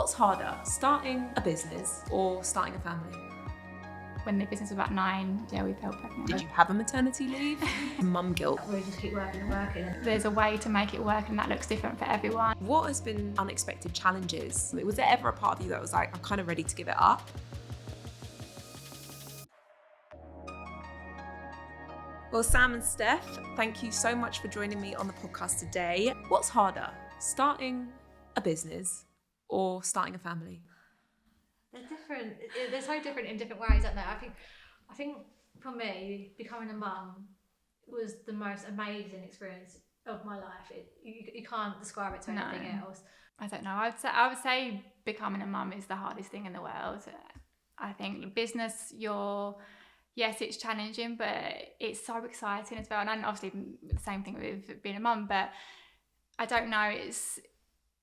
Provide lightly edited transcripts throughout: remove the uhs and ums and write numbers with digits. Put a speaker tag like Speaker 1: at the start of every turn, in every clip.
Speaker 1: What's harder, starting a business or starting a family?
Speaker 2: When the business was about 9, we felt pregnant.
Speaker 1: Did you have a maternity leave? Mum guilt.
Speaker 3: We just keep working and working.
Speaker 2: There's a way to make it work and that looks different for everyone.
Speaker 1: What has been unexpected challenges? Was there ever a part of you that was like, I'm kind of ready to give it up? Well, Sam and Steph, thank you so much for joining me on the podcast today. What's harder, starting a business or starting a family?
Speaker 3: They're different. They're so different in different ways, aren't they? I think for me, becoming a mum was the most amazing experience of my life. You can't describe it to anything else.
Speaker 2: I don't know. I would say becoming a mum is the hardest thing in the world. I think business, yes, it's challenging, but it's so exciting as well. And obviously the same thing with being a mum, but I don't know,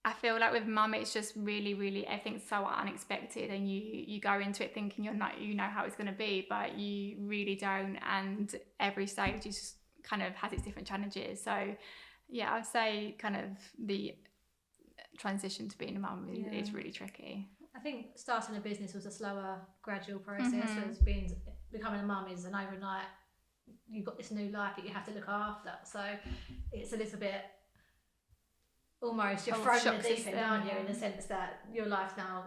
Speaker 2: I feel like with mum, it's just really, really, everything's so unexpected and you go into it thinking you know how it's going to be, but you really don't. And every stage just kind of has its different challenges. So yeah, I'd say kind of the transition to being a mum is really tricky.
Speaker 3: I think starting a business was a slower, gradual process, whereas becoming a mum is an overnight, you've got this new life that you have to look after. So it's a little bit, almost you're thrown in the deep end, aren't you, in the sense that your life's now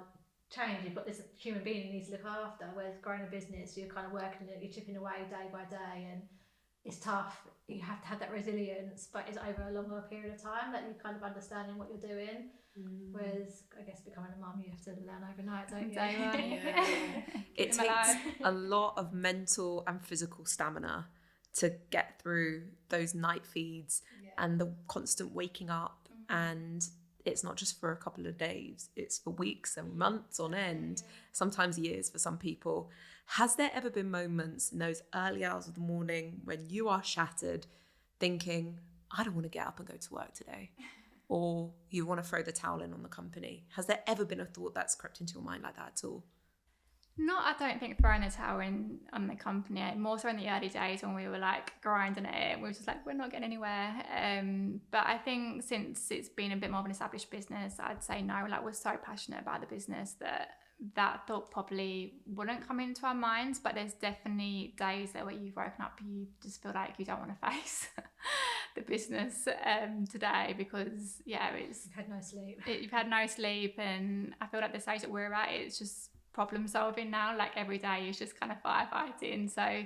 Speaker 3: changed. You've got this human being you need to look after, whereas growing a business, you're kind of working it, you're chipping away day by day, and it's tough. You have to have that resilience, but it's over a longer period of time that you kind of understanding what you're doing. Whereas I guess becoming a mum, you have to learn overnight, don't you?
Speaker 1: It takes a lot of mental and physical stamina to get through those night feeds and the constant waking up. And it's not just for a couple of days, it's for weeks and months on end, sometimes years for some people. Has there ever been moments in those early hours of the morning when you are shattered, thinking, I don't want to get up and go to work today? Or you want to throw the towel in on the company? Has there ever been a thought that's crept into your mind like that at all?
Speaker 2: I don't think throwing the towel in on the company, more so in the early days when we were like grinding it, we were just like, we're not getting anywhere. But I think since it's been a bit more of an established business, I'd say no, like we're so passionate about the business that thought probably wouldn't come into our minds. But there's definitely days there where you've woken up, you just feel like you don't want to face the business today because you've
Speaker 3: had no sleep.
Speaker 2: You've had no sleep, and I feel like the stage that we're at, it's just problem solving now. Like every day is just kind of firefighting. So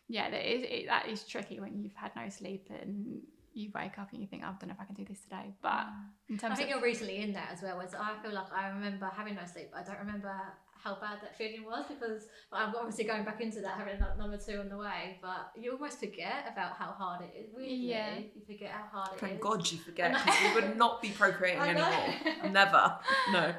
Speaker 2: yeah, that is tricky when you've had no sleep and you wake up and you think, I don't know if I can do this today. But in terms
Speaker 3: I think you're recently in that as well, whereas I feel like I remember having no sleep, but I don't remember how bad that feeling was, because I'm obviously going back into that, having number 2 on the way, but you almost forget about how hard it is. Really, you forget how hard it is.
Speaker 1: Thank God you forget, because you would not be procreating anymore. Never. No.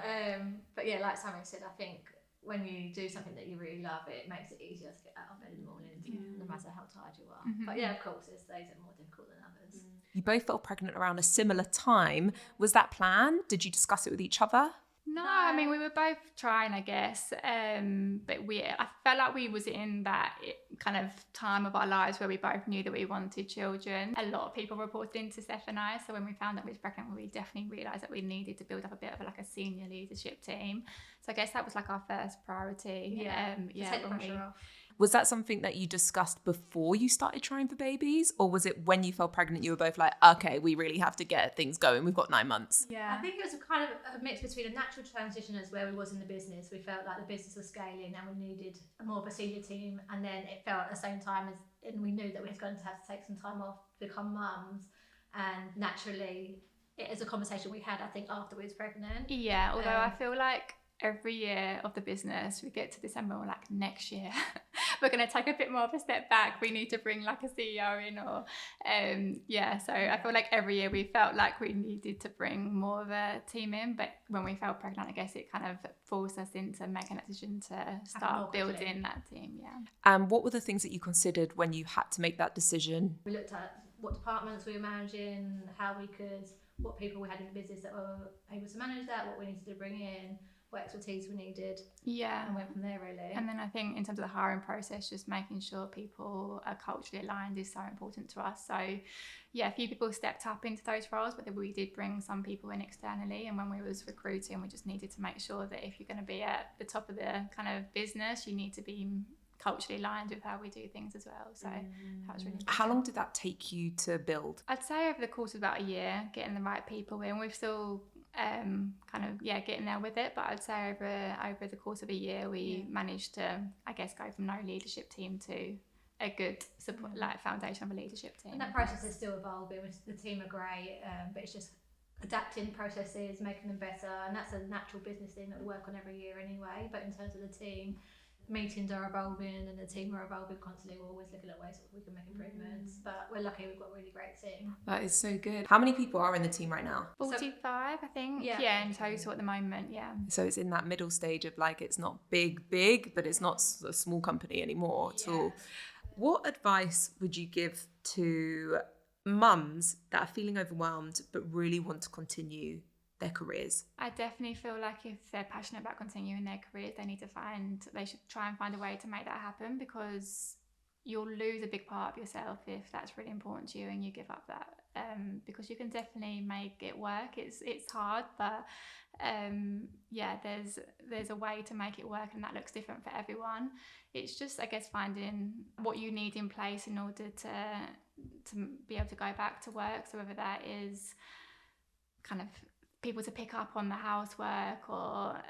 Speaker 3: But yeah, like Sammy said, I think when you do something that you really love, it makes it easier to get out of bed in the morning, no matter how tired you are. But yeah, of course, there's days that are more difficult than others.
Speaker 1: You both felt pregnant around a similar time. Was that planned? Did you discuss it with each other?
Speaker 2: No, I mean, we were both trying, I guess, but I felt like we was in that kind of time of our lives where we both knew that we wanted children. A lot of people reported into Steph and I, so when we found that we was pregnant, we definitely realised that we needed to build up a bit of like a senior leadership team. So I guess that was like our first priority.
Speaker 3: Take the pressure off.
Speaker 1: Was that something that you discussed before you started trying for babies? Or was it when you felt pregnant, you were both like, okay, we really have to get things going. We've got 9 months.
Speaker 3: Yeah. I think it was a kind of a mix between a natural transition as where we was in the business. We felt like the business was scaling and we needed more of a senior team. And then it felt at the same time and we knew that we were going to have to take some time off, become mums. And naturally, it is a conversation we had, I think, after we was pregnant.
Speaker 2: Yeah, although I feel like every year of the business, we get to December, we're like, next year we're going to take a bit more of a step back, we need to bring like a CEO in, or so I feel like every year we felt like we needed to bring more of a team in, but when we felt pregnant, I guess it kind of forced us into making that decision to start building that team.
Speaker 1: And what were the things that you considered when you had to make that decision?
Speaker 3: We looked at what departments we were managing, what people we had in the business that were able to manage that, what we needed to bring in. what expertise we needed.
Speaker 2: Yeah.
Speaker 3: And went from there, really.
Speaker 2: And then I think in terms of the hiring process, just making sure people are culturally aligned is so important to us. So yeah, a few people stepped up into those roles, but then we did bring some people in externally. And when we was recruiting, we just needed to make sure that if you're going to be at the top of the kind of business, you need to be culturally aligned with how we do things as well. So that was really important.
Speaker 1: How long did that take you to build?
Speaker 2: I'd say over the course of about a year, getting the right people in. We've still getting there with it, but I'd say over the course of a year we managed to, I guess, go from no leadership team to a good support, like foundation of a leadership team.
Speaker 3: And that process is still evolving. The team are great, but it's just adapting processes, making them better, and that's a natural business thing that we work on every year anyway. But in terms of the team, meetings are evolving and the team are evolving constantly. We're always looking at ways that we can make improvements, but we're lucky we've got a really great team.
Speaker 1: That is so good. How many people are in the team right now?
Speaker 2: 45, I think. Yeah, in total at the moment, yeah.
Speaker 1: So it's in that middle stage of like, it's not big, but it's not a small company anymore at all. What advice would you give to mums that are feeling overwhelmed but really want to continue their careers?
Speaker 2: I definitely feel like if they're passionate about continuing their careers, they should try and find a way to make that happen, because you'll lose a big part of yourself if that's really important to you and you give up that, because you can definitely make it work. It's hard, but there's a way to make it work, and that looks different for everyone. It's just, I guess, finding what you need in place in order to be able to go back to work. So whether that is kind of people to pick up on the housework or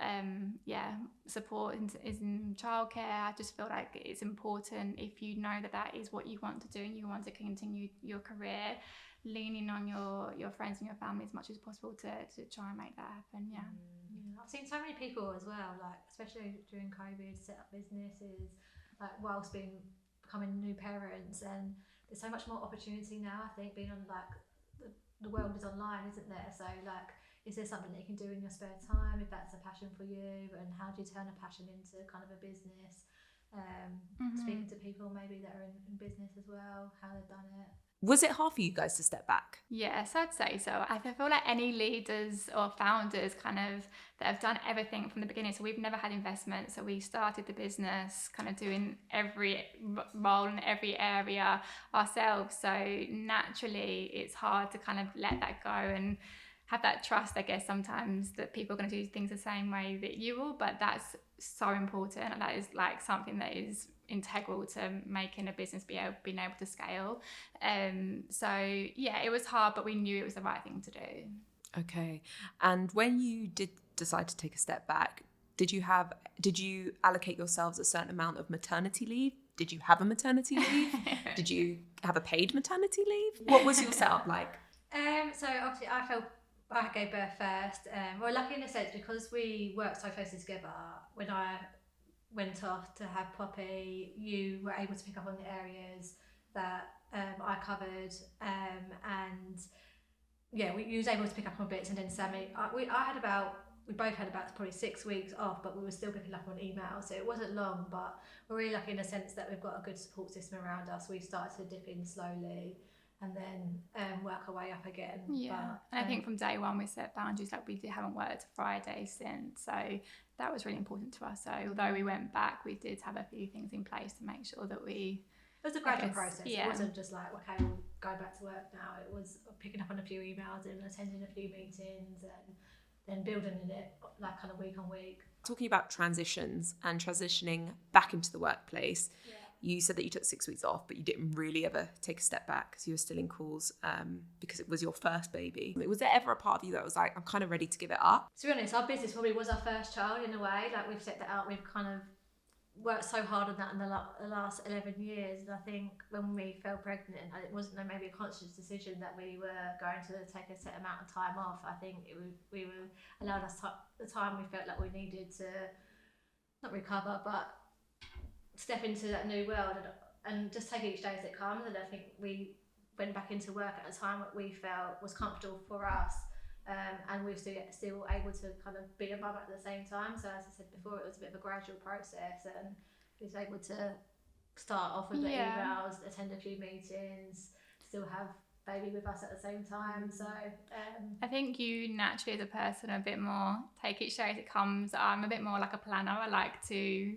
Speaker 2: support in childcare. I just feel like it's important, if you know that is what you want to do and you want to continue your career, leaning on your friends and your family as much as possible to try and make that happen.
Speaker 3: I've seen so many people as well, like especially during COVID, set up businesses, like whilst becoming new parents, and there's so much more opportunity now. I think being on like the world is online, isn't there? So like, is there something that you can do in your spare time if that's a passion for you, and how do you turn a passion into kind of a business? Speaking to people maybe that are in business as well, how they've done it.
Speaker 1: Was it hard for you guys to step back?
Speaker 2: Yes, I'd say so. I feel like any leaders or founders kind of that have done everything from the beginning. So we've never had investment. So we started the business kind of doing every role in every area ourselves. So naturally, it's hard to kind of let that go and have that trust, I guess, sometimes that people are going to do things the same way that you will, but that's so important, and that is like something that is integral to making a business being able to scale. It was hard, but we knew it was the right thing to do.
Speaker 1: Okay. And when you did decide to take a step back, did you allocate yourselves a certain amount of maternity leave? Did you have a maternity leave? Did you have a paid maternity leave? What was your setup like?
Speaker 3: So obviously I gave birth first. We're lucky in a sense because we worked so closely together. When I went off to have Poppy, you were able to pick up on the areas that I covered, you was able to pick up on bits. And then Sammy, we both had about probably 6 weeks off, but we were still picking up on emails, so it wasn't long. But we're really lucky in the sense that we've got a good support system around us. We started to dip in slowly and then work our way up again.
Speaker 2: And I think from day one we set boundaries, like we haven't worked Friday since, so that was really important to us. So although we went back, we did have a few things in place to make sure that it
Speaker 3: was a gradual process. It wasn't just like, okay, we'll go back to work now. It was picking up on a few emails and attending a few meetings and then building in it like kind of week on week.
Speaker 1: Talking about transitions and transitioning back into the workplace, you said that you took 6 weeks off, but you didn't really ever take a step back because you were still in calls because it was your first baby. Was there ever a part of you that was like, I'm kind of ready to give it up?
Speaker 3: To be honest, our business probably was our first child in a way. Like, we've set that out, we've kind of worked so hard on that in the last 11 years. And I think when we fell pregnant, it wasn't maybe a conscious decision that we were going to take a set amount of time off. I think we were allowed us the time we felt like we needed to not recover, but step into that new world and just take each day as it comes. And I think we went back into work at a time that we felt was comfortable for us, and we were still able to kind of be a mum at the same time. So as I said before, it was a bit of a gradual process, and we was able to start off with the emails, attend a few meetings, still have baby with us at the same time. So
Speaker 2: I think you naturally as a person are a bit more take each day as it comes. I'm a bit more like a planner. I like to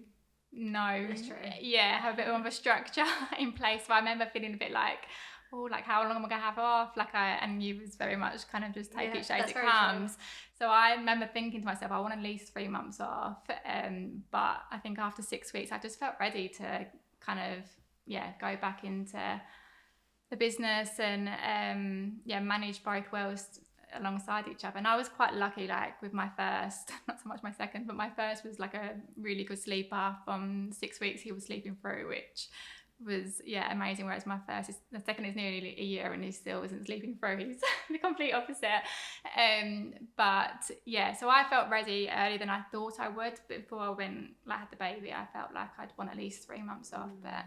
Speaker 2: know, have a bit more of a structure in place. So I remember feeling a bit like, oh, like how long am I gonna have off? And you was very much kind of just take each day as it comes. True. So I remember thinking to myself, I want at least 3 months off. But I think after 6 weeks, I just felt ready to kind of go back into the business and manage both worlds alongside each other. And I was quite lucky, like with my first, not so much my second, but my first was like a really good sleeper. From 6 weeks he was sleeping through, which was amazing, whereas the second is nearly a year and he still isn't sleeping through. He's the complete opposite. So I felt ready earlier than I thought I would, but before I had the baby, I felt like I'd want at least 3 months off. But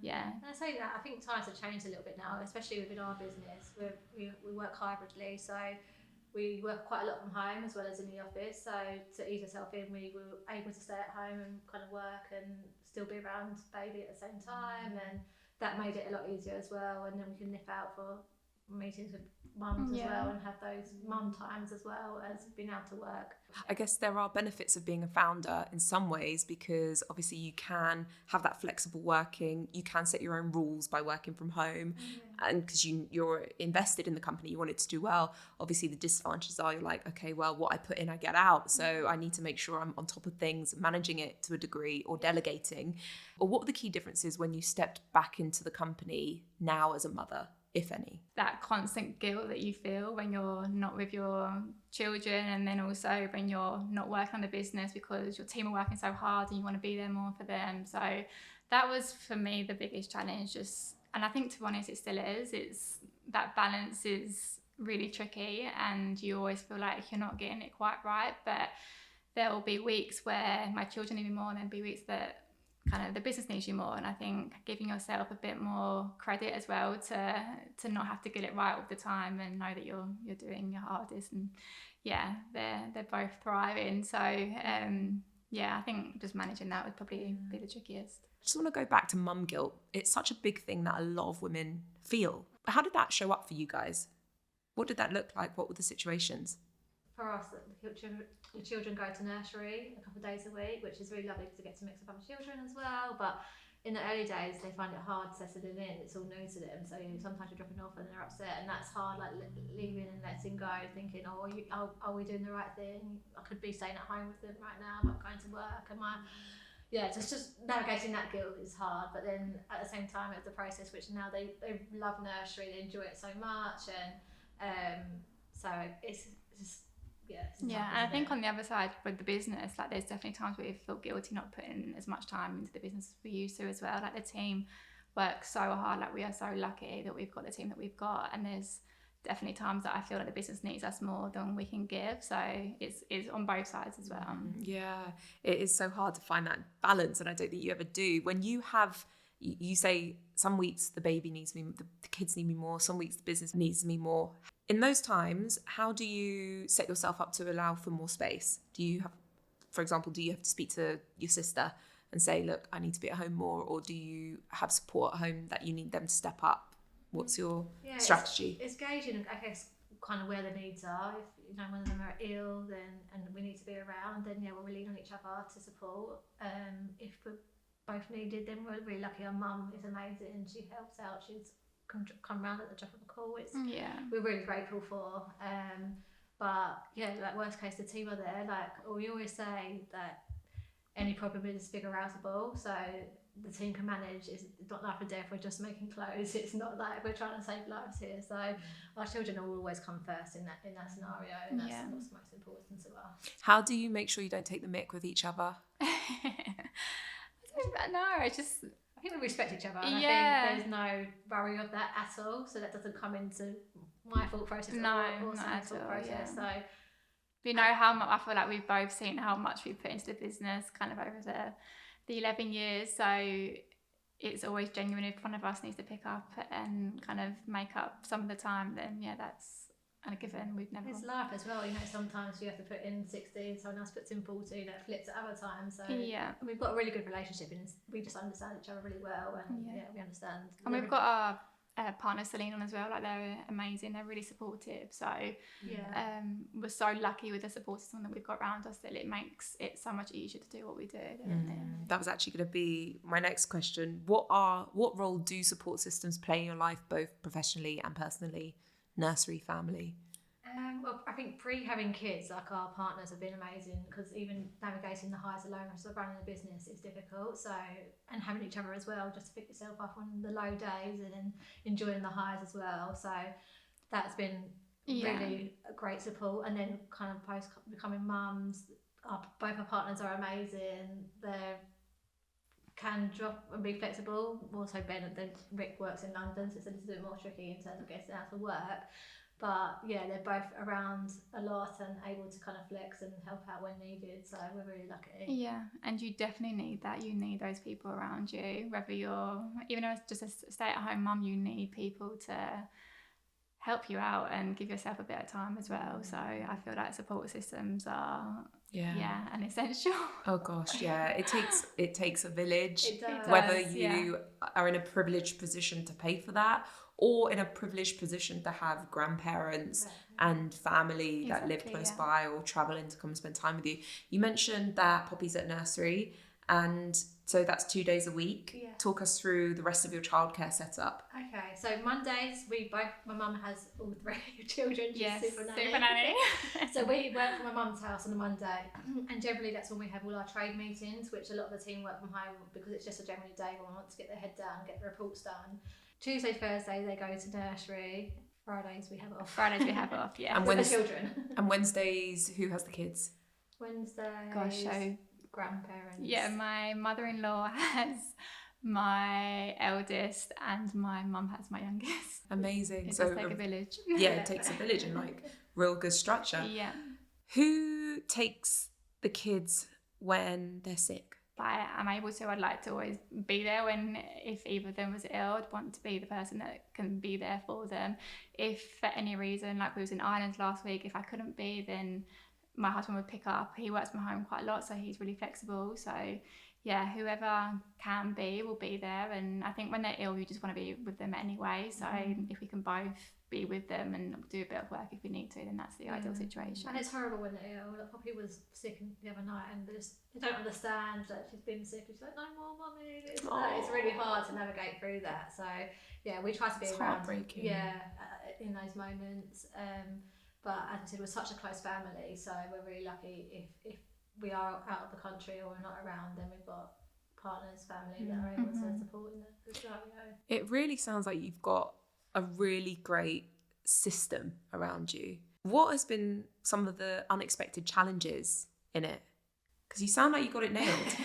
Speaker 3: I say that I think times have changed a little bit now, especially within our business. We work hybridly, so we work quite a lot from home as well as in the office. So to ease yourself in, we were able to stay at home and kind of work and still be around baby at the same time, and that made it a lot easier as well. And then we can nip out for meetings with mums as well and have those mum times as well as being able to work.
Speaker 1: I guess there are benefits of being a founder in some ways, because obviously you can have that flexible working, you can set your own rules by working from home, and because you're invested in the company, you want it to do well. Obviously the disadvantages are you're like, okay, well, what I put in I get out, so I need to make sure I'm on top of things, managing it to a degree or delegating. Or what are the key differences when you stepped back into the company now as a mother, if any?
Speaker 2: That constant guilt that you feel when you're not with your children, and then also when you're not working on the business because your team are working so hard and you want to be there more for them. So that was for me the biggest challenge, and I think, to be honest, it still is. It's that balance is really tricky, and you always feel like you're not getting it quite right. But there will be weeks where my children need me more, and there'll be weeks that kind of the business needs you more. And I think giving yourself a bit more credit as well to not have to get it right all the time, and know that you're doing your hardest, and they're both thriving. So I think just managing that would probably be the trickiest.
Speaker 1: I just want to go back to mum guilt. It's such a big thing that a lot of women feel. How did that show up for you guys? What did that look like? What were the situations?
Speaker 3: For us, the children go to nursery a couple of days a week, which is really lovely to get to mix up other children as well. But in the early days, they find it hard settling in. It's all new to them. So sometimes you're dropping off and they're upset, and that's hard, like leaving and letting go, thinking, are we doing the right thing? I could be staying at home with them right now. I'm not going to work. Just navigating that guilt is hard. But then at the same time, it's the process, which now they love nursery. They enjoy it so much, and so it's just. And
Speaker 2: I think on the other side with the business, like there's definitely times where you feel guilty not putting as much time into the business as we used to as well. Like the team works so hard, like we are so lucky that we've got the team that we've got, and there's definitely times that I feel like the business needs us more than we can give. So it's on both sides as well.
Speaker 1: Yeah, it is so hard to find that balance, and I don't think you ever do. When you have, you say some weeks the baby needs me, the kids need me more, some weeks the business needs me more. In those times, how do you set yourself up to allow for more space? Do you have, for example, do you have to speak to your sister and say, look, I need to be at home more, or do you have support at home that you need them to step up? What's your strategy?
Speaker 3: It's gauging, I guess, kind of where the needs are. If one of them are ill, and we need to be around, then we'll lean on each other to support. If we're both needed, then we're really lucky. Our mum is amazing. She helps out. She's come around at the drop of a call, which we're really grateful for. Like worst case, the team are there. Like we always say that any problem is figure outable, so the team can manage. It's not life or death. We're just making clothes. It's not like we're trying to save lives here. So our children will always come first in that scenario, and that's what's most important to us.
Speaker 1: How do you make sure you don't take the mick with each other?
Speaker 3: I think we respect each other, and I think there's no worry of that at all, so that doesn't come into my thought process or Sam's thought process. So
Speaker 2: you know how much I feel like we've both seen how much we put into the business kind of over the 11 years, so it's always genuine. If one of us needs to pick up and kind of make up some of the time, then that's a given. We've never.
Speaker 3: It's life as well, sometimes you have to put in 60, someone else puts in 40, that flips at other times. So we've got a really good relationship, and we just understand each other really well, and we understand.
Speaker 2: And we've got our partners to lean on as well. Like, they're amazing, they're really supportive. So
Speaker 3: Yeah.
Speaker 2: we're so lucky with the support system that we've got around us that it makes it so much easier to do what we do.
Speaker 1: That was actually going to be my next question. What role do support systems play in your life, both professionally and personally, nursery, family?
Speaker 3: Well, I think having kids, like, our partners have been amazing, because even navigating the highs alone as running a business is difficult. So, and having each other as well, just to pick yourself up on the low days and then enjoying the highs as well. So that's been really a great support. And then kind of post becoming mums, both our partners are amazing. They can drop and be flexible. Also, Rick works in London, so it's a little bit more tricky in terms of getting out for work. But yeah, they're both around a lot and able to kind of flex and help out when needed. So we're really lucky.
Speaker 2: Yeah, and you definitely need that. You need those people around you. Whether you're, even though it's just a stay-at-home mum, you need people to help you out and give yourself a bit of time as well. So I feel like support systems are an essential.
Speaker 1: Oh gosh, yeah. It takes a village.
Speaker 3: It does.
Speaker 1: Whether you are in a privileged position to pay for that, or in a privileged position to have grandparents and family that live close by or travel in to come spend time with you. You mentioned that Poppy's at nursery, and so that's 2 days a week.
Speaker 3: Yeah.
Speaker 1: Talk us through the rest of your childcare setup.
Speaker 3: Okay, so Mondays, my mum has all 3 children, just super
Speaker 2: nanny.
Speaker 3: So we work from my mum's house on a Monday, and generally that's when we have all our trade meetings, which a lot of the team work from home because it's just a generally day when we want to get their head down, get the reports done. Tuesday, Thursday, they go to nursery. Fridays we have off. Yeah.
Speaker 1: And
Speaker 3: the children.
Speaker 1: And Wednesdays, who has the kids?
Speaker 3: Wednesdays.
Speaker 2: Gosh, so
Speaker 3: grandparents.
Speaker 2: Yeah, my mother-in-law has my eldest, and my mum has my youngest.
Speaker 1: Amazing.
Speaker 2: It does take a village.
Speaker 1: Yeah, it takes a village and like real good structure.
Speaker 2: Yeah.
Speaker 1: Who takes the kids when they're sick?
Speaker 2: I'm able to, I'd like to always be there if either of them was ill. I'd want to be the person that can be there for them. If for any reason, like we was in Ireland last week, if I couldn't be, then my husband would pick up. He works from home quite a lot, so he's really flexible. So yeah, whoever can be will be there. And I think when they're ill, you just want to be with them anyway. So if we can both be with them and do a bit of work if we need to, then that's the ideal situation.
Speaker 3: And it's horrible when they're ill. Like, Poppy was sick the other night, and they don't understand that she's been sick. She's like, no more, mummy. It's really hard to navigate through that. So yeah, we try to be around.
Speaker 1: Heartbreaking.
Speaker 3: Yeah, in those moments. But as I said, we're such a close family, so we're really lucky if we are out of the country or we're not around, then we've got partners, family that are able to support in the scenario.
Speaker 1: It really sounds like you've got a really great system around you. What has been some of the unexpected challenges in it? Because you sound like you got it nailed.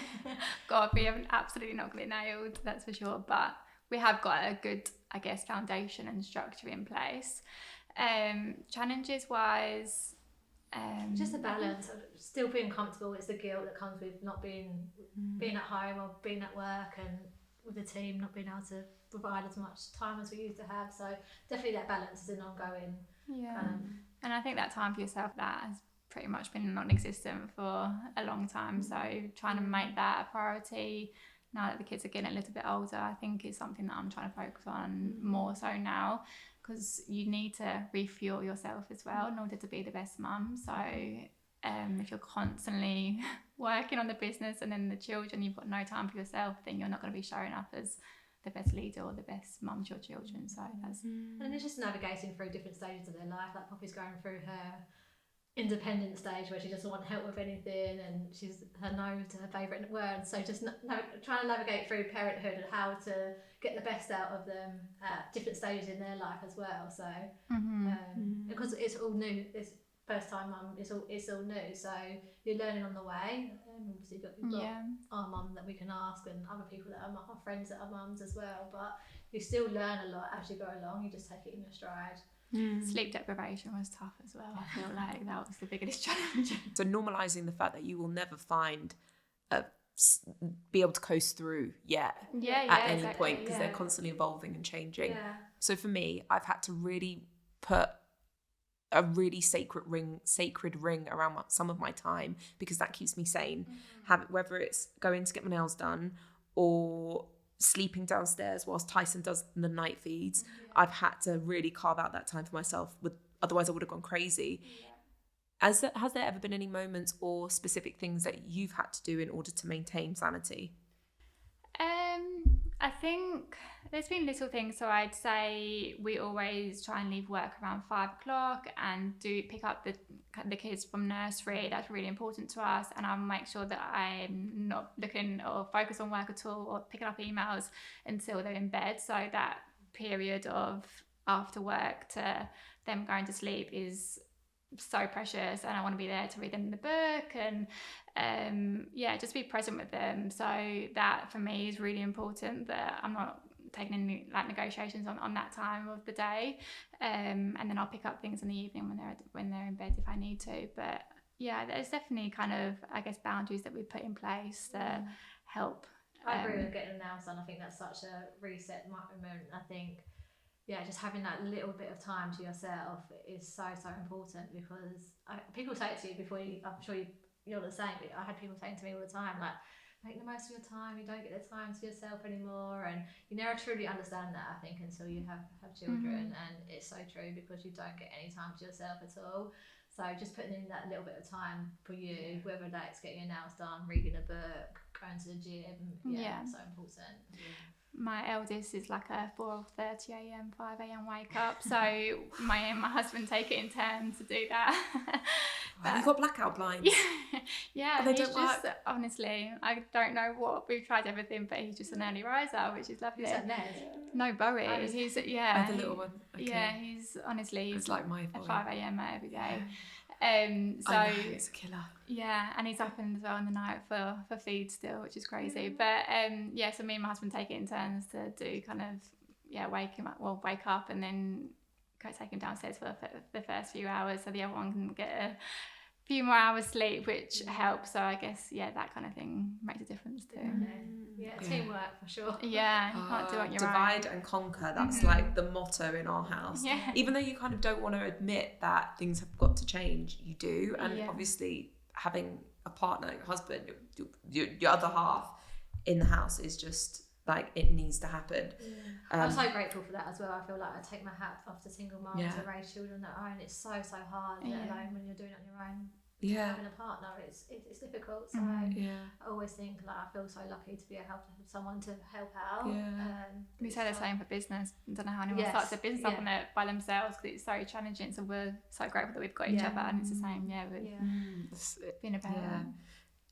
Speaker 2: God, we haven't absolutely not got it nailed, that's for sure. But we have got a good, I guess, foundation and structure in place. Challenges wise,
Speaker 3: just a balance of still being comfortable. It's the guilt that comes with not being at home or being at work and with the team, not being able to provide as much time as we used to have. So definitely that balance is an ongoing.
Speaker 2: And I think that time for yourself, that has pretty much been non-existent for a long time. So trying to make that a priority now that the kids are getting a little bit older, I think is something that I'm trying to focus on more so now, because you need to refuel yourself as well in order to be the best mum. So if you're constantly working on the business and then the children, you've got no time for yourself, then you're not going to be showing up as the best leader or the best mum to your children. So that's
Speaker 3: and it's just navigating through different stages of their life. Like Poppy's going through her independent stage where she doesn't want help with anything, and she's her no to her favourite word. So just trying to navigate through parenthood and how to get the best out of them at different stages in their life as well. So because it's all new, it's first time mum, it's all new, so you're learning on the way. Obviously you've got our mum that we can ask, and other people that are our friends that are mums as well, but you still learn a lot as you go along. You just take it in your stride.
Speaker 2: Sleep deprivation was tough as well. I feel like that was the biggest challenge.
Speaker 1: So normalising the fact that you will never be able to coast through at any point, because they're constantly evolving and changing. So for me, I've had to really put a really sacred ring around some of my time, because that keeps me sane. Whether it's going to get my nails done or sleeping downstairs whilst Tyson does the night feeds. I've had to really carve out that time for myself, otherwise I would have gone crazy. Has there ever been any moments or specific things that you've had to do in order to maintain sanity?
Speaker 2: I think there's been little things. So I'd say we always try and leave work around 5 o'clock and do pick up the kids from nursery. That's really important to us. And I'll make sure that I'm not looking or focus on work at all or picking up emails until they're in bed. So that period of after work to them going to sleep is so precious, and I want to be there to read them the book and just be present with them. So that for me is really important, that I'm not taking any like negotiations on that time of the day, and then I'll pick up things in the evening when they're in bed if I need to. But yeah, there's definitely kind of, I guess, boundaries that we put in place that help.
Speaker 3: I agree with getting the nails done. I think that's such a reset moment. I think just having that little bit of time to yourself is so important, because people say it to you before I'm sure you're the same, but I had people saying to me all the time, like, make the most of your time, you don't get the time to yourself anymore, and you never truly understand that, I think, until you have children. And it's so true, because you don't get any time to yourself at all. So just putting in that little bit of time for you, whether that's getting your nails done, reading a book, going to the gym, so important.
Speaker 2: My eldest is like a 4:30 a.m, 5 a.m wake up, so my husband take it in turns to do that.
Speaker 1: You've got blackout blinds.
Speaker 2: Yeah,
Speaker 1: they
Speaker 2: he's
Speaker 1: don't
Speaker 2: just
Speaker 1: work.
Speaker 2: Honestly, I don't know what, we've tried everything, but he's just an early riser, which is lovely.
Speaker 3: Is that Ned?
Speaker 2: No, Bowie. He's
Speaker 1: the little one. Okay.
Speaker 2: Yeah, he's honestly, he's
Speaker 1: like my
Speaker 2: at
Speaker 1: boy.
Speaker 2: 5 a.m every day. So
Speaker 1: I know, it's a killer.
Speaker 2: Yeah, and he's up as well in the night for feed still, which is crazy. But so me and my husband take it in turns to do kind of wake up and then go take him downstairs for the first few hours, so the other one can get a few more hours sleep, which helps. So I guess that kind of thing makes a difference too.
Speaker 3: Teamwork for sure.
Speaker 2: Yeah, you can't do it on your
Speaker 1: divide
Speaker 2: own.
Speaker 1: and conquer, that's like the motto in our house. Even though you kind of don't want to admit that things have got to change, you do. And obviously having a partner, your husband, your other half in the house is just like, it needs to happen.
Speaker 3: I'm so grateful for that as well. I feel like I take my hat off to single moms to raise children on their own. It's so hard, let alone when you're doing it on your own. Having a partner, it's difficult. So I always think, like, I feel so lucky to be able to have someone to help out.
Speaker 2: We say the same for business. I don't know how anyone starts a business up on it by themselves, because it's so challenging. So we're so grateful that we've got each other, and it's the same. With being a parent.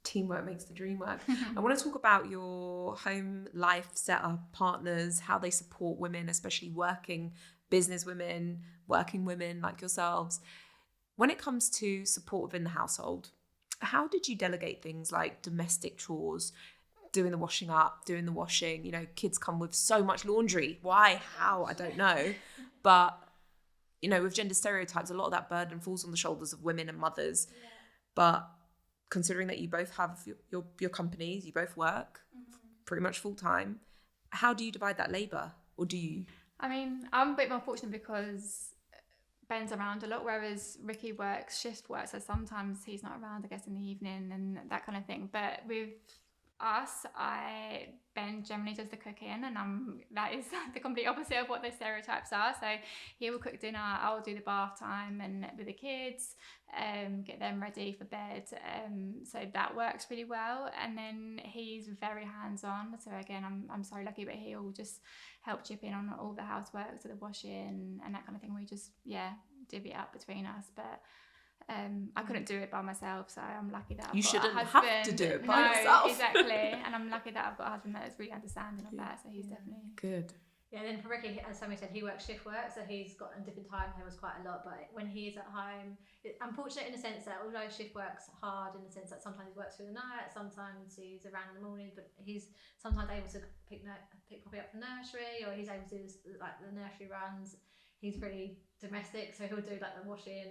Speaker 1: Teamwork makes the dream work. I want to talk about your home life setup, partners, how they support women, especially working business women, working women like yourselves. When it comes to support within the household, how did you delegate things like domestic chores, doing the washing up, doing the washing? Kids come with so much laundry. Why? How? I don't know. But, with gender stereotypes, a lot of that burden falls on the shoulders of women and mothers. But considering that you both have your companies, you both work pretty much full time, how do you divide that labour? Or do you?
Speaker 2: I mean, I'm a bit more fortunate because Ben's around a lot, whereas Ricky works shift work, so sometimes he's not around, I guess, in the evening and that kind of thing. But with us, Ben generally does the cooking, and that is the complete opposite of what the stereotypes are. So he will cook dinner, I'll do the bath time and with the kids, get them ready for bed. So that works really well. And then he's very hands-on. So again, I'm so lucky, but he'll just help chip in on all the housework, so the washing and that kind of thing. We just divvy it up between us. But I couldn't do it by myself, so I'm lucky that I've got a husband.
Speaker 1: Have to do it by yourself.
Speaker 2: Exactly. And I'm lucky that I've got a husband that is really understanding of that, so he's definitely
Speaker 1: good.
Speaker 3: Yeah, and then for Ricky, as Sammy said, he works shift work, so he's got a different time. There was quite a lot, but when he is at home, I'm fortunate in the sense that although shift work's hard, in the sense that sometimes he works through the night, sometimes he's around in the morning, but he's sometimes able to pick Poppy up from nursery, or he's able to do like the nursery runs. He's really domestic, so he'll do like the washing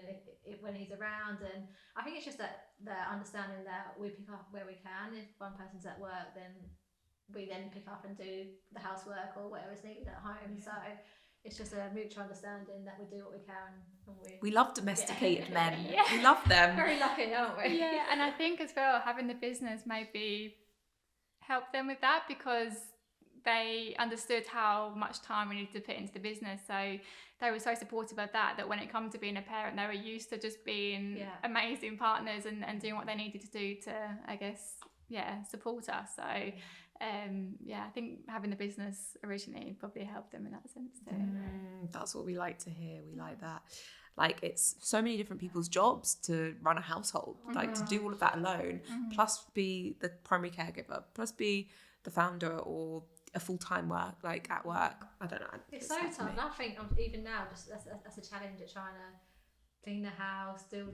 Speaker 3: when he's around. And I think it's just that understanding that we pick up where we can. If one person's at work, then we then pick up and do the housework or whatever's needed at home. So it's just a mutual understanding that we do what we can. And
Speaker 1: we love domesticated men. We love them.
Speaker 3: Very lucky, aren't we?
Speaker 2: Yeah, and I think as well, having the business maybe help them with that, because they understood how much time we needed to put into the business. So they were so supportive of that when it comes to being a parent, they were used to just being amazing partners and doing what they needed to do to, I guess, support us. So I think having the business originally probably helped them in that sense too.
Speaker 1: That's what we like to hear. We like that. Like, it's so many different people's jobs to run a household, like to do all of that alone, plus be the primary caregiver, plus be the founder or a full-time work, like at work. I don't know.
Speaker 3: It's so tough. And I think even now, just that's a challenge at trying to clean the house, do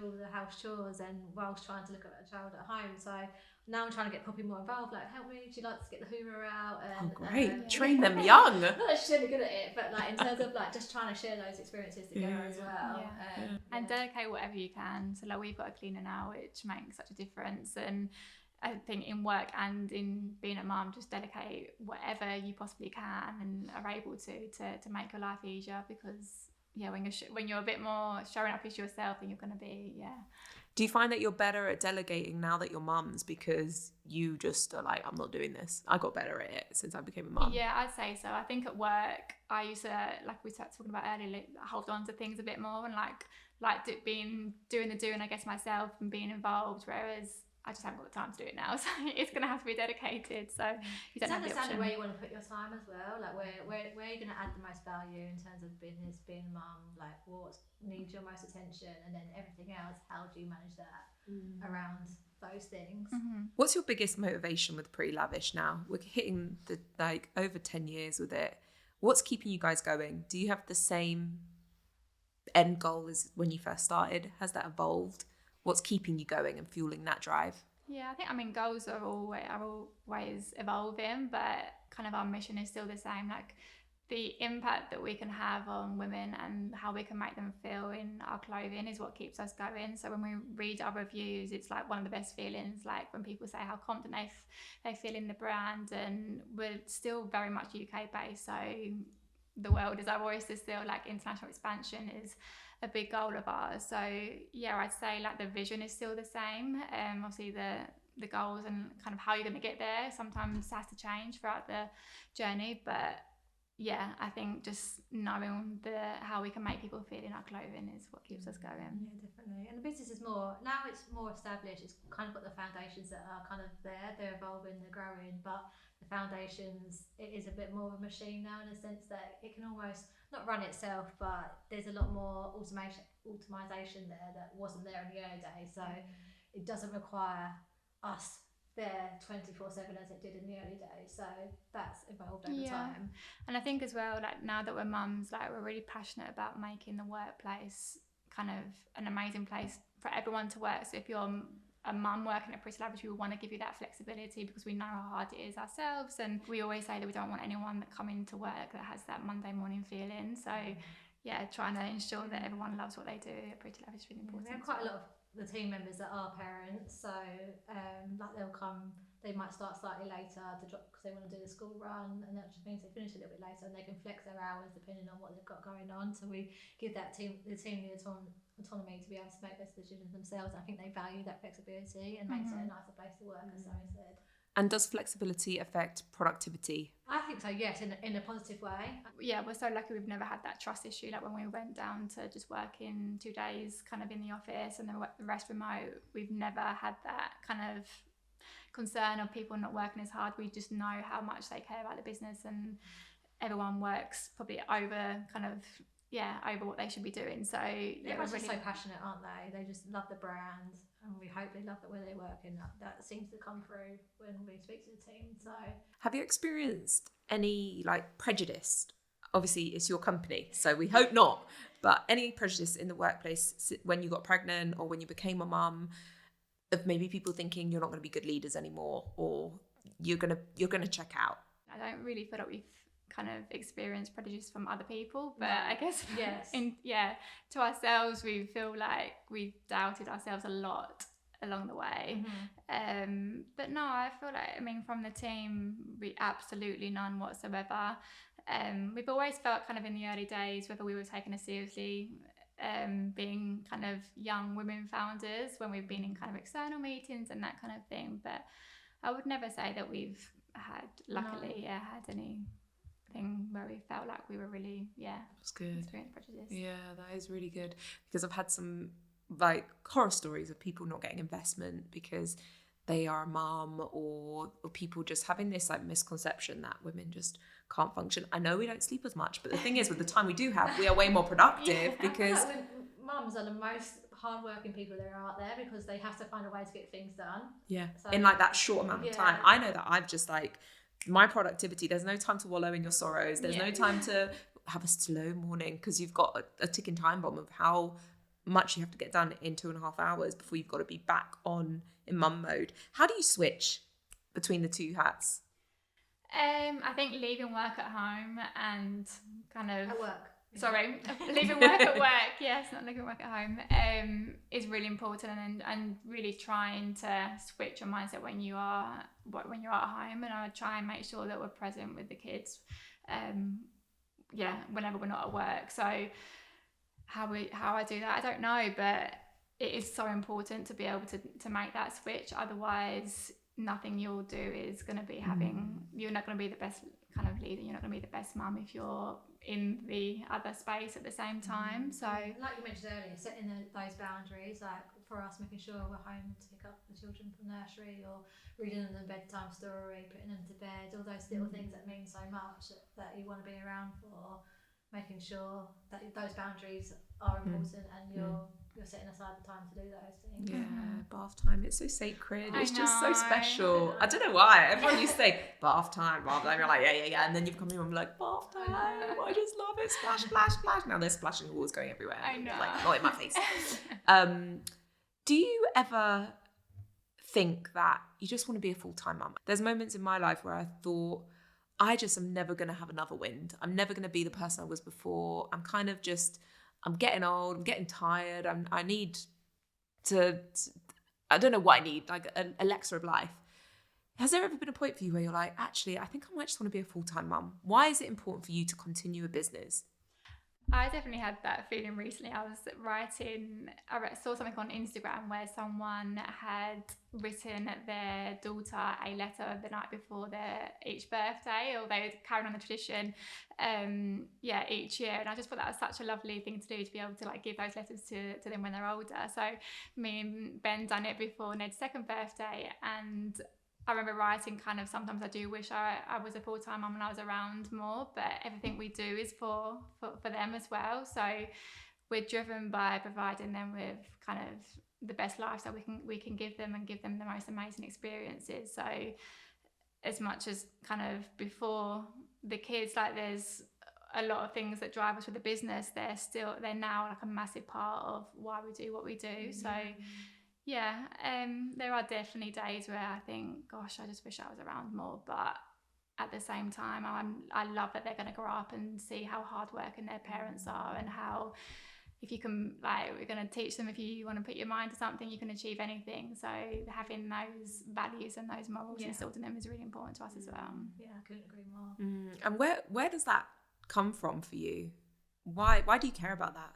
Speaker 3: all the house chores, and whilst trying to look at a child at home. So now I'm trying to get Poppy more involved. Like, help me. Do you like to get the Hoover out? And,
Speaker 1: great. Train them young.
Speaker 3: Not that she's really good at it, but like in terms of like just trying to share those experiences together as well.
Speaker 2: And delegate whatever you can. So like, we've got a cleaner now, which makes such a difference. And I think in work and in being a mum, just dedicate whatever you possibly can and are able to make your life easier, because when you're a bit more showing up as yourself, then you're going to be
Speaker 1: Do you find that you're better at delegating now that you're mums, because you just are like, I'm not doing this? I got better at it since I became a mum.
Speaker 2: Yeah, I'd say so. I think at work I used to, like we started talking about earlier, like, hold on to things a bit more and doing the doing, I guess, myself and being involved, whereas I just haven't got the time to do it now, so it's going to have to be dedicated. So you don't have the option.
Speaker 3: Where you want to put your time as well, like where are you going to add the most value in terms of business, being a mum, like what needs your most attention, and then everything else, how do you manage that around those things?
Speaker 1: What's your biggest motivation with Pretty Lavish now? We're hitting the over 10 years with it. What's keeping you guys going? Do you have the same end goal as when you first started? Has that evolved? What's keeping you going and fueling that drive?
Speaker 2: Yeah, I think, goals are always evolving, but kind of our mission is still the same. Like, the impact that we can have on women and how we can make them feel in our clothing is what keeps us going. So when we read our reviews, it's like one of the best feelings, like when people say how confident they feel in the brand. And we're still very much UK based, so the world is our oyster still. Like, international expansion is a big goal of ours. So I'd say like the vision is still the same. Obviously the goals and kind of how you're going to get there sometimes has to change throughout the journey, but I think just knowing how we can make people feel in our clothing is what keeps us going.
Speaker 3: Yeah, definitely. And the business is more established. It's kind of got the foundations that are kind of there. They're evolving, they're growing, but the foundations, it is a bit more of a machine now, in a sense that it can almost not run itself, but there's a lot more automation there that wasn't there in the early days. So it doesn't require us there 24/7 as it did in the early days. So that's evolved over time.
Speaker 2: And I think as well, like, now that we're mums, like, we're really passionate about making the workplace kind of an amazing place for everyone to work. So if you're a mum working at Pretty Lavish, we want to give you that flexibility, because we know how hard it is ourselves, and we always say that we don't want anyone that come into work that has that Monday morning feeling. So trying to ensure that everyone loves what they do at Pretty Lavish is really important.
Speaker 3: We have quite a lot of the team members that are parents, so like they'll come, they might start slightly later to drop because they want to do the school run, and that just means they finish a little bit later and they can flex their hours depending on what they've got going on. So we give the team the autonomy to be able to make those decisions themselves. I think they value that flexibility and makes it a nicer place to work, as Zoe said.
Speaker 1: And does flexibility affect productivity?
Speaker 3: I think so, yes, in a positive way.
Speaker 2: Yeah, we're so lucky we've never had that trust issue. Like, when we went down to just working 2 days kind of in the office and the rest remote, we've never had that kind of concern of people not working as hard. We just know how much they care about the business, and everyone works probably over what they should be doing. So
Speaker 3: everyone's just so passionate, aren't they? They just love the brand, and we hope they love it where they work, and that seems to come through when we speak to the team. So
Speaker 1: have you experienced any prejudice? Obviously it's your company, so we hope not, but any prejudice in the workplace when you got pregnant or when you became a mum, of maybe people thinking you're not going to be good leaders anymore, or you're gonna check out?
Speaker 2: I don't really feel like we've kind of experienced prejudice from other people, but I guess to ourselves, we feel like we've doubted ourselves a lot along the way. But no, I feel like, from the team, we absolutely none whatsoever. We've always felt kind of in the early days whether we were taking it seriously, being kind of young women founders, when we've been in kind of external meetings and that kind of thing. But I would never say that we've had anything where we felt like we were really
Speaker 1: That's good.
Speaker 2: experienced prejudice.
Speaker 1: Yeah, that is really good, because I've had some like horror stories of people not getting investment because they are a mum, or people just having this like misconception that women just can't function. I know we don't sleep as much, but the thing is, with the time we do have, we are way more productive because
Speaker 3: mums are the most hardworking people there are out there, because they have to find a way to get things done. So,
Speaker 1: in like that short amount of time. I know that I've just like my productivity, there's no time to wallow in your sorrows, there's no time to have a slow morning, because you've got a ticking time bomb of how much you have to get done in 2.5 hours before you've got to be back on in mum mode. How do you switch between the two hats?
Speaker 2: I think leaving work at home and kind of
Speaker 3: at work.
Speaker 2: Sorry, leaving work at work. Yes, not leaving work at home. Is really important, and really trying to switch your mindset when you are at home. And I would try and make sure that we're present with the kids. Whenever we're not at work. So how I do that, I don't know, but it is so important to be able to make that switch. Otherwise, nothing you'll do is going to be you're not going to be the best kind of leader, you're not going to be the best mum if you're in the other space at the same time. So
Speaker 3: like you mentioned earlier, setting those boundaries, like for us, making sure we're home to pick up the children from nursery, or reading them a bedtime story, putting them to bed, all those little things that mean so much that you want to be around for, making sure that those boundaries are important and you're setting aside the time to do those things.
Speaker 1: Bath time, it's so sacred. It's just so special. I don't know why everyone used to say bath time, you're like yeah, and then you've come in and be like, bath time, I just love it, splash splash splash. Now there's splashing walls going everywhere.
Speaker 2: I know,
Speaker 1: like not in my face. Do you ever think that you just want to be a full-time mum? There's moments in my life where I thought, I just am never going to have another wind. I'm never going to be the person I was before. I'm kind of just, I'm getting old, I'm getting tired. I need to, I don't know what I need, like an elixir of life. Has there ever been a point for you where you're like, actually, I think I might just want to be a full-time mum? Why is it important for you to continue a business?
Speaker 2: I definitely had that feeling recently. I saw something on Instagram where someone had written their daughter a letter the night before their each birthday, or they were carrying on the tradition each year. And I just thought that was such a lovely thing to do, to be able to like give those letters to them when they're older. So me and Ben done it before Ned's second birthday, and I remember writing kind of, sometimes I do wish I was a full-time mum and I was around more, but everything we do is for them as well. So we're driven by providing them with kind of the best lifestyle we can give them, and give them the most amazing experiences. So as much as kind of before the kids, like there's a lot of things that drive us with the business, they're now like a massive part of why we do what we do. So there are definitely days where I think, gosh, I just wish I was around more, but at the same time, I love that they're going to grow up and see how hardworking their parents are, and how if you can, like, we're going to teach them, if you want to put your mind to something, you can achieve anything. So having those values and those morals instilled in them is really important to us as well.
Speaker 3: Yeah, I couldn't agree more.
Speaker 1: And where does that come from for you? Why do you care about that?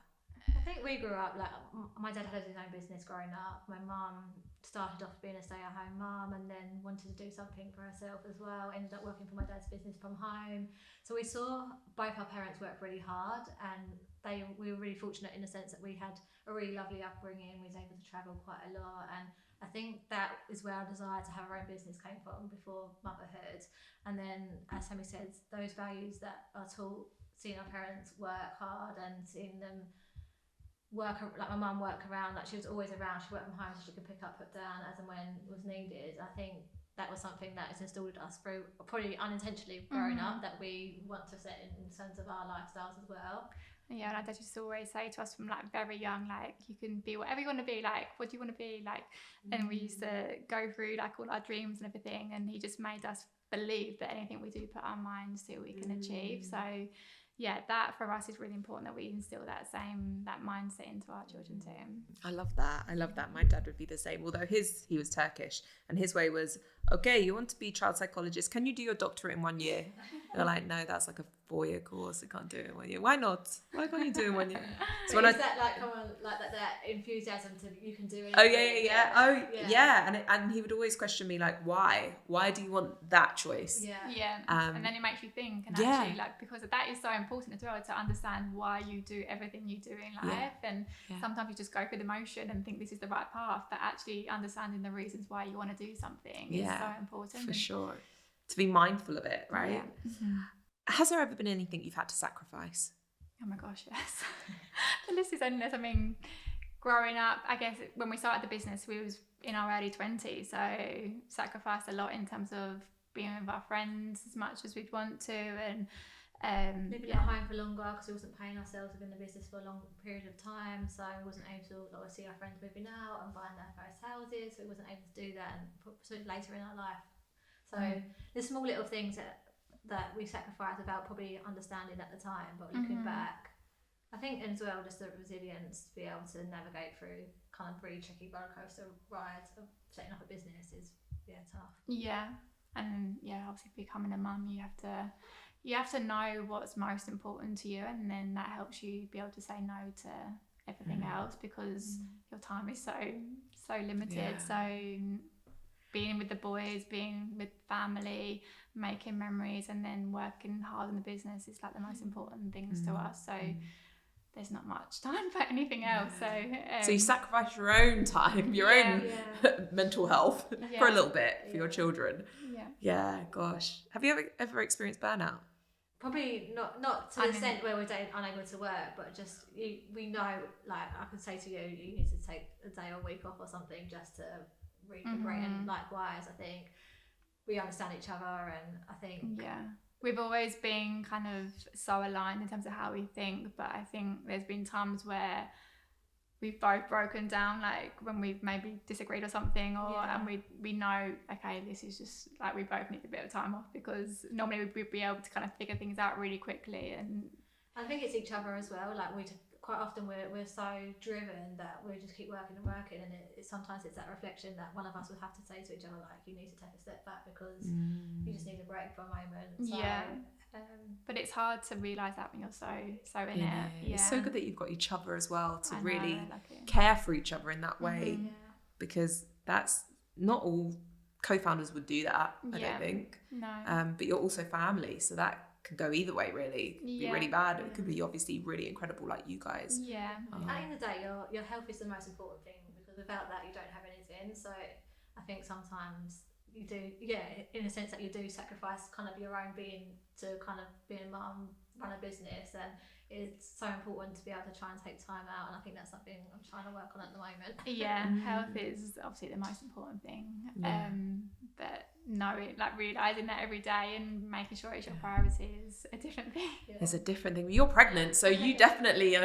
Speaker 3: I think we grew up, like, my dad had his own business growing up. My mum started off being a stay-at-home mum and then wanted to do something for herself as well. Ended up working for my dad's business from home. So we saw both our parents work really hard, and we were really fortunate in the sense that we had a really lovely upbringing. We was able to travel quite a lot, and I think that is where our desire to have our own business came from before motherhood. And then, as Sammy says, those values that are taught, seeing our parents work hard and seeing them work, like my mum worked around, like she was always around, she worked from home so she could pick up, put down as and when was needed. I think that was something that is instilled in us through, probably unintentionally growing up, that we want to set in terms of our lifestyles as well.
Speaker 2: Yeah, and I just always say to us from like very young, like, you can be whatever you want to be, like, what do you want to be, like, and we used to go through like all our dreams and everything, and he just made us believe that anything we do put our minds to, we can achieve. So yeah, that for us is really important, that we instill that mindset into our children too.
Speaker 1: I love that. My dad would be the same, although he was Turkish, and his way was, okay, you want to be a child psychologist, can you do your doctorate in 1 year? They're like, no, that's like a 4-year course, I can't do it in 1 year. Why not? Why can't you do it in 1 year?
Speaker 3: So when that like come on, like that enthusiasm to you can do it?
Speaker 1: Oh yeah. And he would always question me like, why do you want that choice?
Speaker 2: And then it makes you think, and actually like, because that is so important as well, to understand why you do everything you do in life. And sometimes you just go through the motion and think this is the right path, but actually understanding the reasons why you want to do something is so important.
Speaker 1: For sure, to be mindful of it, right? Has there ever been anything you've had to sacrifice?
Speaker 2: Oh my gosh, yes. The list is endless. I mean, growing up, I guess when we started the business, we was in our early 20s, so sacrificed a lot in terms of being with our friends as much as we'd want to, and
Speaker 3: living at home for longer because we wasn't paying ourselves within the business for a long period of time, so we wasn't able to like, see our friends moving out and buying their first houses, so we wasn't able to do that and later in our life. So there's small little things that we sacrificed without probably understanding at the time, but looking back, I think as well just the resilience to be able to navigate through kind of really tricky roller coaster rides of setting up a business is tough.
Speaker 2: And obviously becoming a mum, you have to know what's most important to you, and then that helps you be able to say no to everything else, because your time is so limited. So being with the boys, being with family, making memories, and then working hard in the business is like the most important things to us. So there's not much time for anything else. So
Speaker 1: you sacrifice your own time, your own mental health for a little bit for your children. Yeah, gosh. Have you ever experienced burnout?
Speaker 3: Probably not to the extent where we're unable to work, but just we know, like I can say to you, you need to take a day or week off or something just to recuperate. And likewise, I think we understand each other, and I think
Speaker 2: we've always been kind of so aligned in terms of how we think, but I think there's been times where we've both broken down, like when we've maybe disagreed or something, and we know, okay, this is just like we both need a bit of time off, because normally we'd be able to kind of figure things out really quickly. And
Speaker 3: I think it's each other as well, like quite often we're so driven that we just keep working, and sometimes it's that reflection that one of us would have to say to each other, like, you need to take a step back because you just need a break for a moment. So,
Speaker 2: but it's hard to realise that when you're so in it.
Speaker 1: It's so good that you've got each other as well to really care for each other in that way, because that's not all co-founders would do that, I don't think. No. But you're also family, so that could go either way, really. It could be really bad. It could be obviously really incredible, like you guys.
Speaker 3: At the end of the day, your health is the most important thing, because without that you don't have anything. So I think sometimes you do, in a sense that you do sacrifice kind of your own being to kind of be a mum, run a business, and it's so important to be able to try and take time out, and I think that's something I'm trying to work on at the moment.
Speaker 2: Health is obviously the most important thing, but realising that every day and making sure it's your priority is a different thing.
Speaker 1: It's a different thing. You're pregnant, so you definitely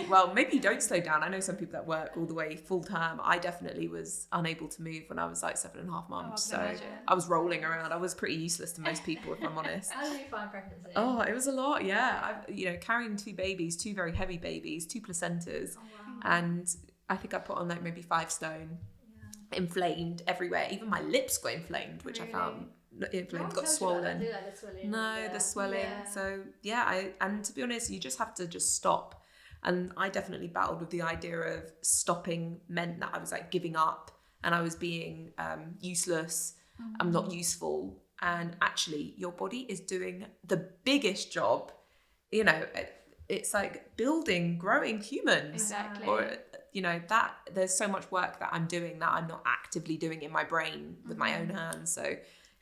Speaker 1: well, maybe you don't slow down. I know some people that work all the way full term. I definitely was unable to move when I was like 7.5 months, I was rolling around. I was pretty useless to most people, if I'm honest.
Speaker 3: How did you find pregnancy?
Speaker 1: It was a lot. I've carrying 2 babies, 2 very heavy babies, 2 placentas, and I think I put on like maybe 5 stone. Inflamed everywhere, even my lips got inflamed, which I found inflamed, got swollen. The swelling. So and to be honest, you just have to just stop, and I definitely battled with the idea of stopping meant that I was like giving up, and I was being useless. I'm not useful, and actually your body is doing the biggest job. It's like growing humans.
Speaker 2: Exactly.
Speaker 1: Or that there's so much work that I'm doing that I'm not actively doing in my brain with my own hands. So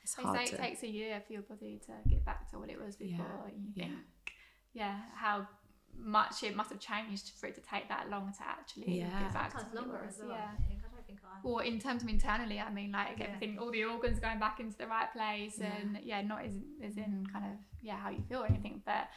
Speaker 1: it's hard.
Speaker 2: They say it takes a year for your body to get back to what it was before. And you think, how much it must have changed for it to take that long to actually get back to what it was. Or in terms of internally, I mean, like everything, all the organs going back into the right place, and not as in kind of how you feel or anything, but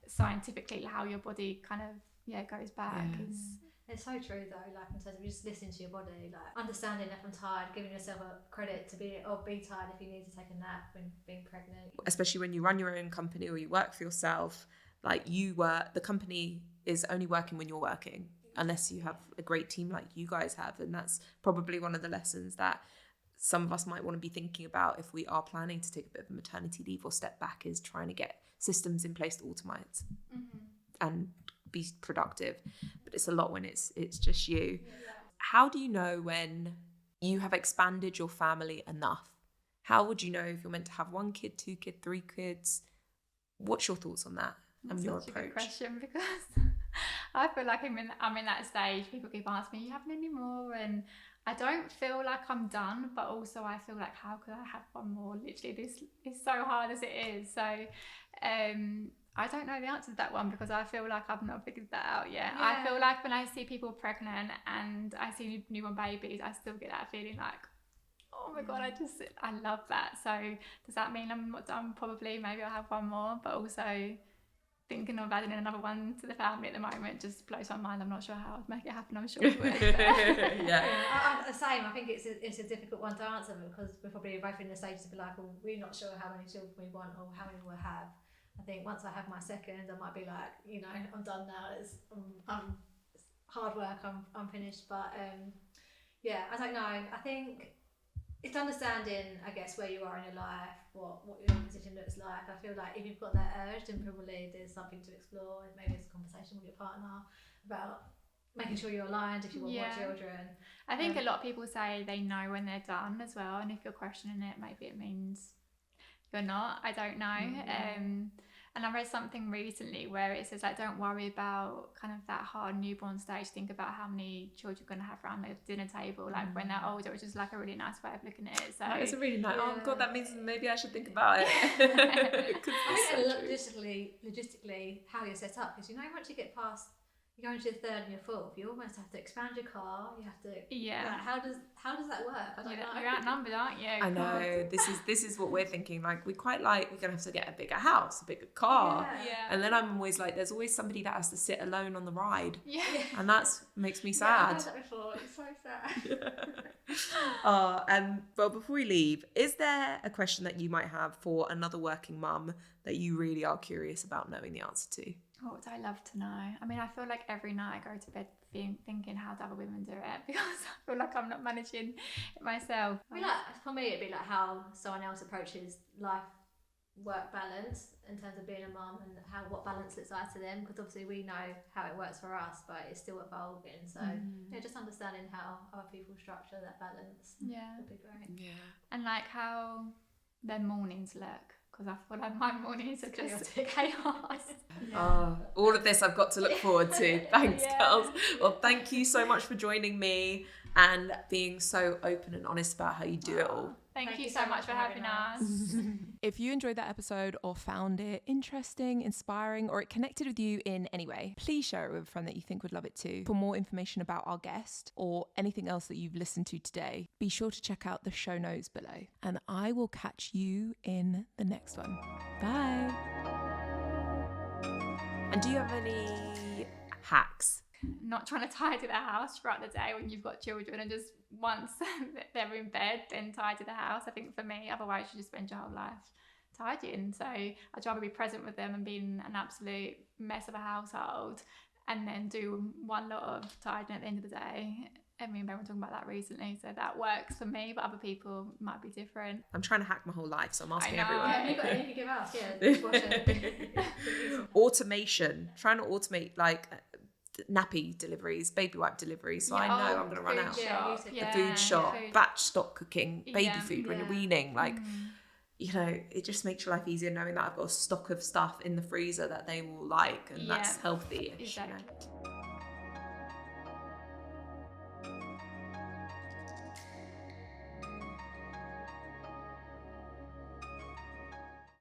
Speaker 2: scientifically how your body kind of goes back is.
Speaker 3: It's so true though, like in terms of just listening to your body, like understanding if I'm tired, giving yourself a credit to be tired if you need to take a nap when being pregnant.
Speaker 1: Especially when you run your own company or you work for yourself, like the company is only working when you're working, unless you have a great team like you guys have. And that's probably one of the lessons that some of us might want to be thinking about if we are planning to take a bit of a maternity leave or step back is trying to get systems in place to automate and be productive. But it's a lot when it's just you. How do you know when you have expanded your family enough? How would you know if you're meant to have 1 kid, 2 kids, 3 kids? What's your thoughts on that and your
Speaker 2: Such
Speaker 1: approach?
Speaker 2: a good question, because I feel like I'm in that stage. People keep asking me, "You having any more?" And I don't feel like I'm done, but also I feel like, how could I have one more? Literally, this is so hard as it is. So I don't know the answer to that one, because I feel like I've not figured that out yet.
Speaker 3: Yeah.
Speaker 2: I feel like when I see people pregnant and I see newborn babies, I still get that feeling like, oh my God, I love that. So does that mean I'm not done? Probably, maybe I'll have one more, but also thinking of adding another one to the family at the moment just blows my mind. I'm not sure how I'd make it happen. I'm sure it would.
Speaker 3: I'm the same. I think it's a difficult one to answer, because we're probably both in the stage to be like, well, we're not sure how many children we want or how many we'll have. I think once I have my second, I might be like, you know, I'm done now. It's hard work. I'm finished. But yeah, I don't know. I think it's understanding, I guess, where you are in your life, what your position looks like. I feel like if you've got that urge, then probably there's something to explore. Maybe it's a conversation with your partner about making sure you're aligned if you want more children.
Speaker 2: I think a lot of people say they know when they're done as well, and if you're questioning it, maybe it means you're not. I don't know. And I read something recently where it says, like, don't worry about kind of that hard newborn stage. Think about how many children you're going to have around the dinner table, like when they're older, which is like a really nice way of looking at it. So
Speaker 1: it's a really nice. Oh God, that means maybe I should think about it.
Speaker 3: I think logistically, how you're set up, because you know, once you get past, you go into your third and your fourth, you almost have to expand your car. You have to. Like, how does that work? I don't know.
Speaker 2: You're outnumbered, aren't you?
Speaker 1: I know. This is what we're thinking. Like, we're gonna have to get a bigger house, a bigger car. And then I'm always like, there's always somebody that has to sit alone on the ride. And that makes me sad.
Speaker 3: I've heard that before. It's so sad.
Speaker 1: And well, before we leave, is there a question that you might have for another working mum that you really are curious about knowing the answer to?
Speaker 2: What would I love to know? I mean, I feel like every night I go to bed thinking, how do other women do it? Because I feel like I'm not managing it myself.
Speaker 3: I mean, like, for me, it'd be like how someone else approaches life-work balance in terms of being a mum, and what balance looks like to them. Because obviously we know how it works for us, but it's still evolving. So just understanding how other people structure that balance would be great.
Speaker 2: And like how their mornings look. Because I feel like my mornings are just chaos.
Speaker 1: All of this I've got to look forward to. Thanks, girls. Well, thank you so much for joining me and being so open and honest about how you do it all.
Speaker 2: Thank you so much for having us.
Speaker 1: If you enjoyed that episode or found it interesting, inspiring, or it connected with you in any way, please share it with a friend that you think would love it too. For more information about our guest or anything else that you've listened to today, be sure to check out the show notes below. And I will catch you in the next one. Bye. And do you have any hacks?
Speaker 2: Not trying to tidy the house throughout the day when you've got children, and just once they're in bed, then tidy the house. I think for me, otherwise you just spend your whole life tidying. So I'd rather be present with them and be in an absolute mess of a household, and then do one lot of tidying at the end of the day. And me and Ben were talking about that recently, so that works for me, but other people might be different.
Speaker 1: I'm trying to hack my whole life, so I'm asking everyone.
Speaker 3: Yeah, you've got anything to give us? Yeah,
Speaker 1: Automation. Trying to automate like nappy deliveries, baby wipe deliveries, so I know I'm going to run out. The food shop, batch stock cooking, baby food when you're weaning, like, you know, it just makes your life easier knowing that I've got a stock of stuff in the freezer that they will like, and that's healthy-ish, you know?